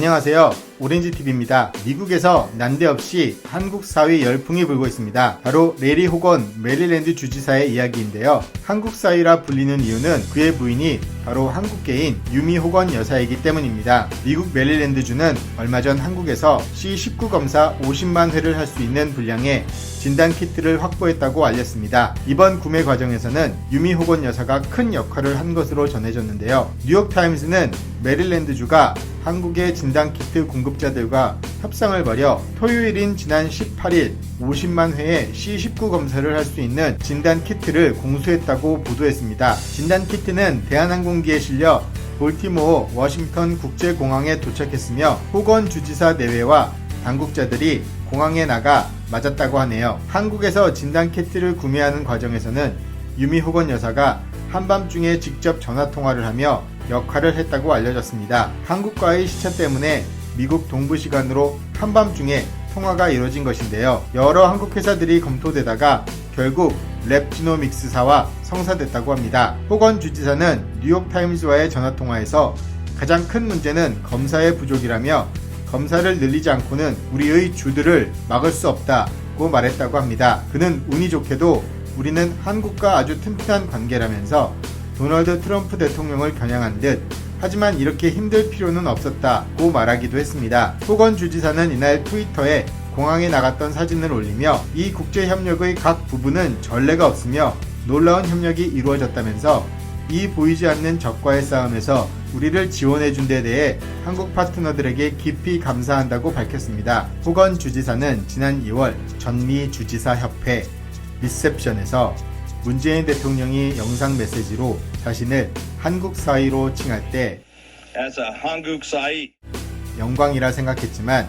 안녕하세요. 오렌지TV입니다. 미국에서 난데없이 한국 사위 열풍이 불고 있습니다. 바로 레리 호건 메릴랜드 주지사의 이야기인데요. 한국 사위라 불리는 이유는 그의 부인이 바로 한국계인 유미 호건 여사이기 때문입니다. 미국 메릴랜드주는 얼마 전 한국에서 C19 검사 50만 회를 할 수 있는 분량의 진단키트를 확보했다고 알렸습니다. 이번 구매 과정에서는 유미 호건 여사가 큰 역할을 한 것으로 전해졌는데요. 뉴욕타임스는 메릴랜드주가 한국의 진단키트 공급자들과 협상을 벌여 토요일인 지난 18일 50만 회의 C19 검사를 할 수 있는 진단키트를 공수했다고 보도했습니다. 진단키트는 대한항공기에 실려 볼티모어 워싱턴 국제공항에 도착했으며 호건 주지사 내외와 당국자들이 공항에 나가 맞았다고 하네요. 한국에서 진단키트를 구매하는 과정에서는 유미 호건 여사가 한밤중에 직접 전화통화를 하며 역할을 했다고 알려졌습니다. 한국과의 시차 때문에 미국 동부 시간으로 한밤중에 통화가 이루어진 것인데요. 여러 한국 회사들이 검토되다가 결국 랩지노믹스사와 성사됐다고 합니다. 호건 주지사는 뉴욕타임스와의 전화통화에서 가장 큰 문제는 검사의 부족이라며 검사를 늘리지 않고는 우리의 주들을 막을 수 없다고 말했다고 합니다. 그는 운이 좋게도 우리는 한국과 아주 튼튼한 관계라면서 도널드 트럼프 대통령을 겨냥한 듯 하지만 이렇게 힘들 필요는 없었다고 말하기도 했습니다. 호건 주지사는 이날 트위터에 공항에 나갔던 사진을 올리며 이 국제협력의 각 부분은 전례가 없으며 놀라운 협력이 이루어졌다면서 이 보이지 않는 적과의 싸움에서 우리를 지원해준 데 대해 한국 파트너들에게 깊이 감사한다고 밝혔습니다. 호건 주지사는 지난 2월 전미 주지사협회 리셉션에서 문재인 대통령이 영상 메시지로 자신을 한국 사위로 칭할 때 영광이라 생각했지만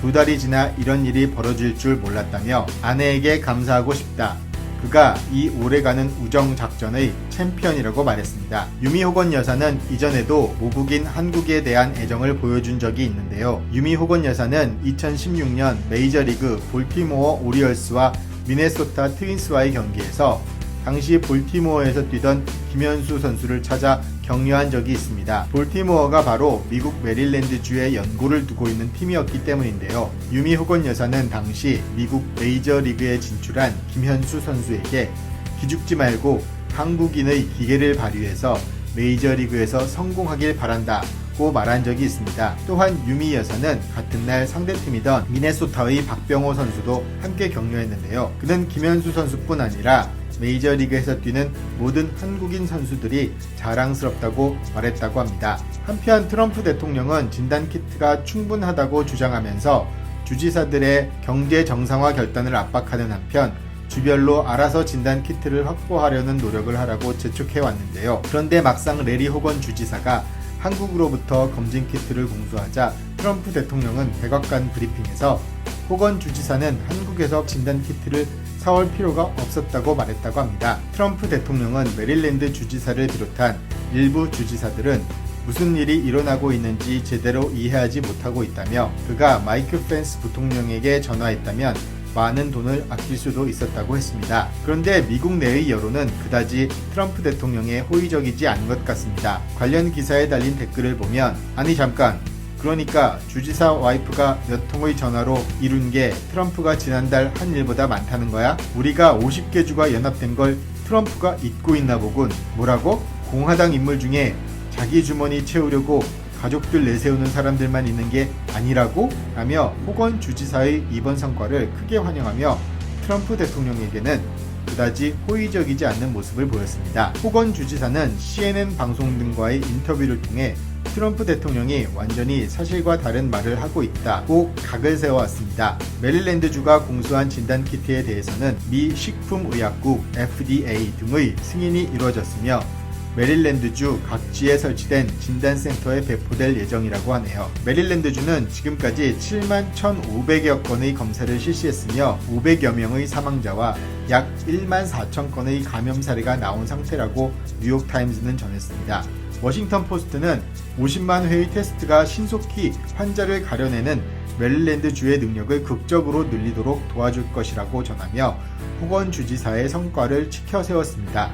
2달이 지나 이런 일이 벌어질 줄 몰랐다며 아내에게 감사하고 싶다. 그가 이 오래가는 우정작전의 챔피언이라고 말했습니다. 유미 호건 여사는 이전에도 모국인 한국에 대한 애정을 보여준 적이 있는데요. 유미 호건 여사는 2016년 메이저리그 볼티모어 오리얼스와 미네소타 트윈스와의 경기에서 당시 볼티모어에서 뛰던 김현수 선수를 찾아 격려한 적이 있습니다. 볼티모어가 바로 미국 메릴랜드주에 연고를 두고 있는 팀이었기 때문인데요. 유미 호건 여사는 당시 미국 메이저리그에 진출한 김현수 선수에게 기죽지 말고 한국인의 기계를 발휘해서 메이저리그에서 성공하길 바란다 고 말한 적이 있습니다. 또한 유미 여사는 같은 날 상대팀이던 미네소타의 박병호 선수도 함께 격려했는데요. 그는 김현수 선수뿐 아니라 메이저리그에서 뛰는 모든 한국인 선수들이 자랑스럽다고 말했다고 합니다. 한편 트럼프 대통령은 진단키트가 충분하다고 주장하면서 주지사들의 경제 정상화 결단을 압박하는 한편 주별로 알아서 진단키트를 확보하려는 노력을 하라고 재촉해왔는데요. 그런데 막상 레리 호건 주지사가 한국으로부터 검진키트를 공수하자 트럼프 대통령은 백악관 브리핑에서 호건 주지사는 한국에서 진단키트를 사올 필요가 없었다고 말했다고 합니다. 트럼프 대통령은 메릴랜드 주지사를 비롯한 일부 주지사들은 무슨 일이 일어나고 있는지 제대로 이해하지 못하고 있다며 그가 마이크 펜스 부통령에게 전화했다면 많은 돈을 아낄 수도 있었다고 했습니다. 그런데 미국 내의 여론은 그다지 트럼프 대통령에 호의적이지 않은 것 같습니다. 관련 기사에 달린 댓글을 보면 아니 잠깐 그러니까 주지사 와이프가 몇 통의 전화로 이룬 게 트럼프가 지난달 한 일보다 많다는 거야? 우리가 50개 주가 연합된 걸 트럼프가 잊고 있나 보군. 뭐라고? 공화당 인물 중에 자기 주머니 채우려고 가족들 내세우는 사람들만 있는 게 아니라고? 라며 호건 주지사의 이번 성과를 크게 환영하며 트럼프 대통령에게는 그다지 호의적이지 않는 모습을 보였습니다. 호건 주지사는 CNN 방송 등과의 인터뷰를 통해 트럼프 대통령이 완전히 사실과 다른 말을 하고 있다고 각을 세워왔습니다. 메릴랜드주가 공수한 진단키트에 대해서는 미 식품의약국 FDA 등의 승인이 이루어졌으며 메릴랜드주 각지에 설치된 진단센터에 배포될 예정이라고 하네요. 메릴랜드주는 지금까지 7만 1,500여 건의 검사를 실시했으며 500여 명의 사망자와 약 1만 4천 건의 감염 사례가 나온 상태라고 뉴욕타임스는 전했습니다. 워싱턴 포스트는 50만 회의 테스트가 신속히 환자를 가려내는 메릴랜드주의 능력을 극적으로 늘리도록 도와줄 것이라고 전하며 호건 주지사의 성과를 치켜 세웠습니다.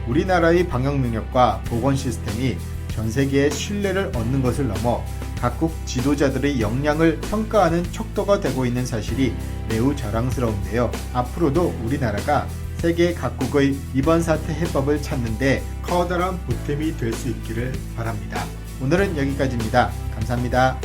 우리나라의 방역 능력과 보건 시스템이 전 세계의 신뢰를 얻는 것을 넘어 각국 지도자들의 역량을 평가하는 척도가 되고 있는 사실이 매우 자랑스러운데요. 앞으로도 우리나라가 세계 각국의 이번 사태 해법을 찾는데 커다란 보탬이 될 수 있기를 바랍니다. 오늘은 여기까지입니다. 감사합니다.